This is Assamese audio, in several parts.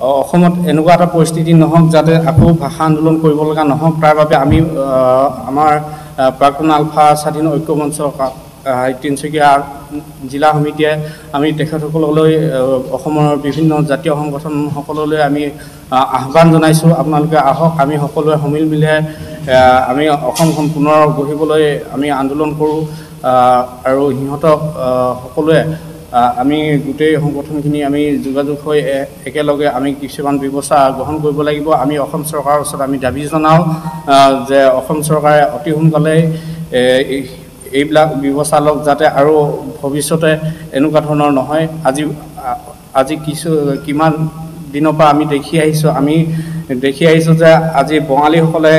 অসমত এনেকুৱা এটা পৰিস্থিতি নহওক যাতে আকৌ ভাষা আন্দোলন কৰিব লগা নহওক তাৰ বাবে আমি আমাৰ প্ৰাক্তন আলফা স্বাধীন ঐক্য মঞ্চৰ তিনিচুকীয়া জিলা সমিতিয়ে আমি তেখেতসকললৈ অসমৰ বিভিন্ন জাতীয় সংগঠনসকললৈ আমি আহ্বান জনাইছোঁ আপোনালোকে আহক আমি সকলোৱে সমিল মিলে আমি অসমখন পুনৰ গঢ়িবলৈ আমি আন্দোলন কৰোঁ আৰু সিহঁতক সকলোৱে আমি গোটেই সংগঠনখিনি আমি যোগাযোগ হৈ একেলগে আমি কিছুমান ব্যৱস্থা গ্ৰহণ কৰিব লাগিব আমি অসম চৰকাৰৰ ওচৰত আমি দাবী জনাওঁ যে অসম চৰকাৰে অতি সোনকালে এইবিলাক ব্যৱস্থা লওক যাতে আৰু ভৱিষ্যতে এনেকুৱা ধৰণৰ নহয় আজি কিমান দিনৰ পৰা আমি দেখি আহিছোঁ যে আজি বঙালীসকলে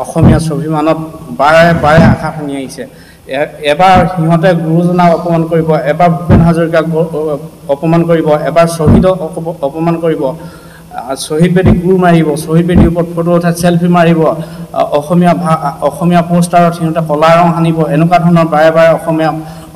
অসমীয়া স্বাভিমানত বাৰে বাৰে আশা ভাঙি আহিছে এবাৰ সিহঁতে গুৰুজনাক অপমান কৰিব এবাৰ ভূপেন হাজৰিকাক অপমান কৰিব এবাৰ শ্বহীদক অপমান কৰিব শ্বহীদ বেদী গুৰ মাৰিব শ্বহীদ বেদীৰ ওপৰত ফটো উঠাই চেলফি মাৰিব অসমীয়া পোষ্টাৰত সিহঁতে কলা ৰং সানিব এনেকুৱা ধৰণৰ বাৰে বাৰে অসমীয়া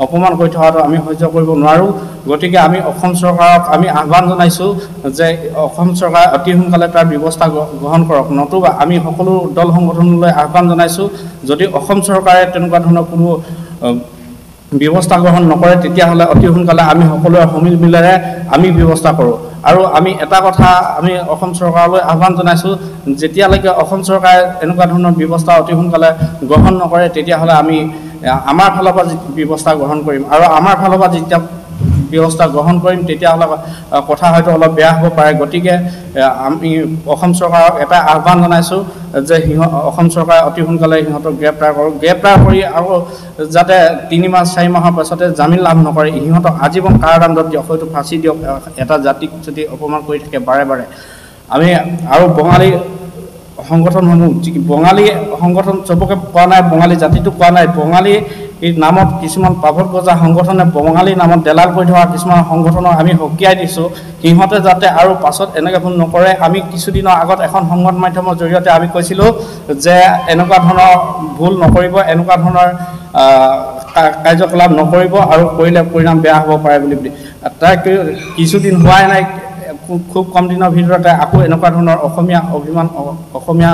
অপমান কৰি থকাটো আমি সহ্য কৰিব নোৱাৰোঁ গতিকে আমি অসম চৰকাৰক আমি আহ্বান জনাইছোঁ যে অসম চৰকাৰে অতি সোনকালে তাৰ ব্যৱস্থা গ্ৰহণ কৰক নতুবা আমি সকলো দল সংগঠনলৈ আহ্বান জনাইছোঁ যদি অসম চৰকাৰে তেনেকুৱা ধৰণৰ কোনো ব্যৱস্থা গ্ৰহণ নকৰে তেতিয়াহ'লে অতি সোনকালে আমি সকলোৱে সমিল মিলেৰে আমি ব্যৱস্থা কৰোঁ আৰু আমি এটা কথা আমি অসম চৰকাৰলৈ আহ্বান জনাইছোঁ যেতিয়ালৈকে অসম চৰকাৰে এনেকুৱা ধৰণৰ ব্যৱস্থা অতি সোনকালে গ্ৰহণ নকৰে তেতিয়াহ'লে আমি আমাৰ ফালৰ পৰা ব্যৱস্থা গ্ৰহণ কৰিম আৰু আমাৰ ফালৰ পৰা যেতিয়া ব্যৱস্থা গ্ৰহণ কৰিম তেতিয়াহ'লে কথা হয়তো অলপ বেয়া হ'ব পাৰে গতিকে আমি অসম চৰকাৰক এটা আহ্বান জনাইছোঁ যে অসম চৰকাৰে অতি সোনকালে সিহঁতক গ্ৰেপ্তাৰ কৰি আৰু যাতে 3 মাহ 4 মাহৰ পাছতে জামিন লাভ নকৰে সিহঁতক আজীৱন কাৰাদণ্ড দিয়ক হয়তো ফাঁচি দিয়ক এটা জাতিক যদি অপমান কৰি থাকে বাৰে বাৰে আমি আৰু বঙালী সংগঠনসমূহ বঙালী সংগঠন চবকে কোৱা নাই বঙালী জাতিটো কোৱা নাই বঙালী নামত কিছুমান পাভত গজা সংগঠনে বঙালী নামত দেলাল কৰি থকা কিছুমান সংগঠনক আমি সকীয়াই দিছোঁ সিহঁতে যাতে আৰু পাছত এনেকৈ ভুল নকৰে আমি কিছুদিনৰ আগত এখন সংবাদ মাধ্যমৰ জৰিয়তে আমি কৈছিলোঁ যে এনেকুৱা ধৰণৰ ভুল নকৰিব এনেকুৱা ধৰণৰ কাৰ্যকলাপ নকৰিব আৰু কৰিলে পৰিণাম বেয়া হ'ব পাৰে বুলি তাৰ কিছুদিন হোৱাই নাই খুব কম দিনৰ ভিতৰতে আকৌ এনেকুৱা ধৰণৰ অসমীয়া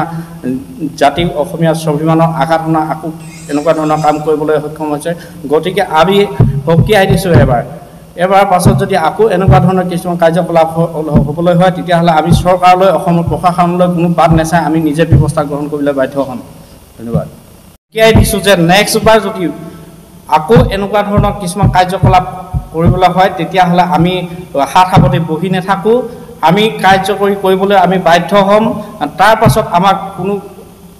জাতিক অসমীয়া স্বাভিমানৰ আঘাত শুনা আকৌ এনেকুৱা ধৰণৰ কাম কৰিবলৈ সক্ষম হৈছে গতিকে আমি সকীয়াই দিছোঁ এবাৰ পাছত যদি আকৌ এনেকুৱা ধৰণৰ কিছুমান কাৰ্যকলাপ হ'বলৈ হয় তেতিয়াহ'লে আমি চৰকাৰলৈ অসমৰ প্ৰশাসনলৈ কোনো বাদ নাচাই আমি নিজে ব্যৱস্থা গ্ৰহণ কৰিবলৈ বাধ্য হ'ম ধন্যবাদ সকীয়াই দিছোঁ যে নেক্সট বাৰ যদি আকৌ এনেকুৱা ধৰণৰ কিছুমান কাৰ্যকলাপ কৰিবলৈ হয় তেতিয়াহ'লে আমি হাত সাৱটি বহি নাথাকোঁ আমি কাৰ্যকৰী কৰিবলৈ আমি বাধ্য হ'ম তাৰ পাছত আমাক কোনো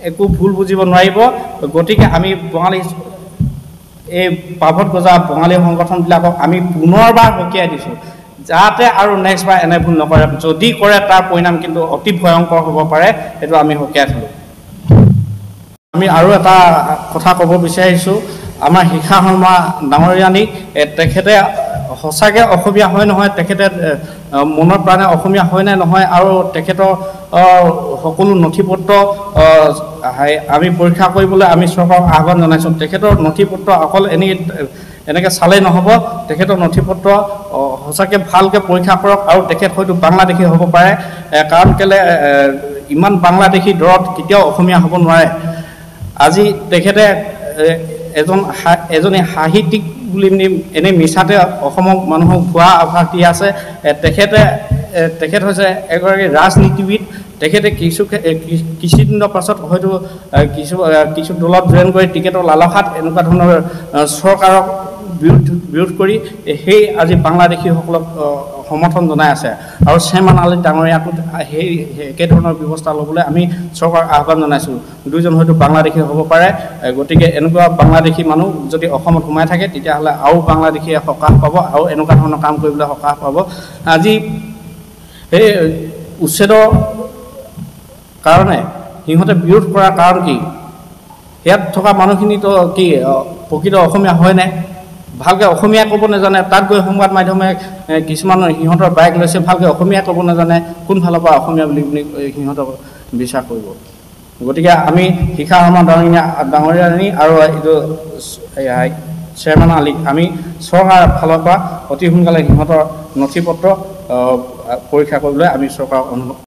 একো ভুল বুজিব নোৱাৰিব গতিকে আমি বঙালী এই পাভত গজা বঙালী সংগঠনবিলাকক আমি পুনৰবাৰ সকীয়াই দিছোঁ যাতে আৰু নেক্সট বাৰ এনে ভুল নকৰে যদি কৰে তাৰ পৰিণাম কিন্তু অতি ভয়ংকৰ হ'ব পাৰে সেইটো আমি সকীয়াই থ'লোঁ আমি আৰু এটা কথা ক'ব বিচাৰিছোঁ আমাৰ শিখা শৰ্মা ডাঙৰীয়ানীক তেখেতে সঁচাকৈ অসমীয়া হয় নহয় তেখেতে মনৰ প্ৰাণে অসমীয়া হয় নে নহয় আৰু তেখেতৰ সকলো নথি পত্ৰ আমি পৰীক্ষা কৰিবলৈ আমি চৰকাৰক আহ্বান জনাইছোঁ তেখেতৰ নথি পত্ৰ অকল এনেকৈ চালেই নহ'ব তেখেতৰ নথি পত্ৰ সঁচাকৈ ভালকৈ পৰীক্ষা কৰক আৰু তেখেত হয়তো বাংলাদেশী হ'ব পাৰে কাৰণ কেলৈ ইমান বাংলাদেশী দৰত কেতিয়াও অসমীয়া হ'ব নোৱাৰে আজি তেখেতে এজনী সাহিত্যিক বুলি এনেই মিছাতে অসমৰ মানুহক ভুৱা আভাস দি আছে তেখেত হৈছে এগৰাকী ৰাজনীতিবিদ তেখেতে কিছুদিনৰ পাছত হয়তো কিছু দলত জইন কৰি টিকেটৰ লালসাত এনেকুৱা ধৰণৰ চৰকাৰক বিৰোধ কৰি সেই আজি বাংলাদেশীসকলক সমৰ্থন জনাই আছে আৰু শ্বেমান আলী ডাঙৰীয়াকো সেই একেধৰণৰ ব্যৱস্থা ল'বলৈ আমি চৰকাৰক আহ্বান জনাইছোঁ দুইজন হয়তো বাংলাদেশী হ'ব পাৰে গতিকে এনেকুৱা বাংলাদেশী মানুহ যদি অসমত সোমাই থাকে তেতিয়াহ'লে আৰু বাংলাদেশীয়ে সকাহ পাব আৰু এনেকুৱা ধৰণৰ কাম কৰিবলৈ সকাহ পাব আজি সেই উচ্ছেদৰ কাৰণে সিহঁতে বিৰোধ কৰাৰ কাৰণ কি ইয়াত থকা মানুহখিনিতো কি প্ৰকৃত অসমীয়া হয়নে ভালকৈ অসমীয়া ক'ব নাজানে তাত গৈ সংবাদ মাধ্যমে কিছুমান সিহঁতৰ বাইক লৈছে ভালকৈ অসমীয়া ক'ব নাজানে কোনফালৰ পৰা অসমীয়া বুলি সিহঁতক বিশ্বাস কৰিব গতিকে আমি শিখা শৰ্মা ডাঙৰীয়ানী আৰু এইটো শ্বেমান আলীক আমি চৰকাৰৰ ফালৰ পৰা অতি সোনকালে সিহঁতৰ নথি পত্ৰ পৰীক্ষা কৰিবলৈ আমি চৰকাৰক অনুৰোধ